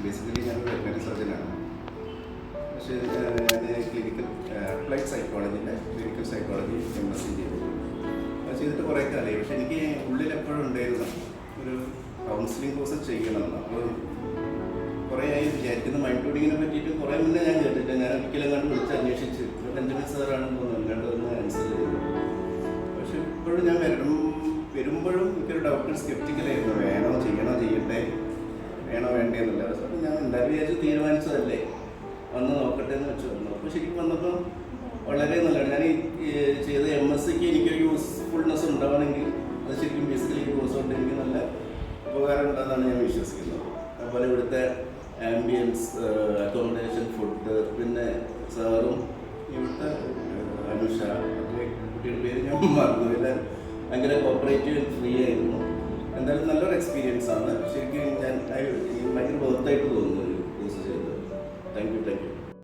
Basically ഞാനൊരു veterinary സർജനാണ്. പക്ഷേ ഞാൻ ക്ലിനിക്കൽ അപ്ലൈഡ് സൈക്കോളജിൻ്റെ ക്ലിനിക്കൽ സൈക്കോളജി MSc ചെയ്തു. അത് ചെയ്തിട്ട് കുറേ കാലമായി. പക്ഷേ എനിക്ക് ഉള്ളിൽ എപ്പോഴും ഉണ്ടായിരുന്നു ഒരു കൗൺസിലിംഗ് കോഴ്സ് ചെയ്യണമെന്ന്. അപ്പോൾ കുറേ ആയി വിചാരിക്കുന്ന മൈൻഡ് റീഡിങ്ങിനെ പറ്റിയിട്ട് കുറേ മുന്നേ ഞാൻ കേട്ടിട്ട് ഞാൻ ഒരിക്കലും കണ്ട് വിളിച്ച് അന്വേഷിച്ച് ബെഞ്ചമിൻ സാറാണെന്ന് തോന്നുന്നു കണ്ട് ഒന്ന് ആൻസർ ചെയ്തു. പക്ഷെ ഇപ്പോഴും ഞാൻ വരുമ്പോഴും എനിക്കൊരു ഡൗട്ട് സ്കെപ്റ്റിക്കലായിരുന്നു. ചെയ്യട്ടെ വേണോ വേണ്ടേന്നില്ല. അപ്പോൾ ഞാൻ എന്തായാലും വിചാരിച്ച് തീരുമാനിച്ചതല്ലേ, വന്ന് നോക്കട്ടെ എന്ന് വെച്ച് വന്നു. അപ്പോൾ ശരിക്കും വന്നപ്പോൾ വളരെ നല്ലതാണ്. ഞാൻ ഈ ചെയ്ത MScക്ക് എനിക്കൊരു യൂസ്ഫുൾനെസ് ഉണ്ടാവണമെങ്കിൽ അത് ശരിക്കും ബേസിക്കലി ഈ കോഴ്സ് കൊണ്ട് എനിക്ക് നല്ല ഉപകാരം ഉണ്ടെന്നാണ് ഞാൻ വിശ്വസിക്കുന്നത്. അതുപോലെ ഇവിടുത്തെ ആംബിയൻസ്, അക്കോമഡേഷൻ, ഫുഡ്, പിന്നെ സാറും ഇവിടുത്തെ അനുഷ, കുട്ടിയുടെ പേര് ഞാൻ മറന്നു, ഭയങ്കര കോപ്പറേറ്റീവ് ഫ്രീ ആയിരുന്നു. എന്തായാലും നല്ലൊരു എക്സ്പീരിയൻസ് ആണ് ശരിക്കും.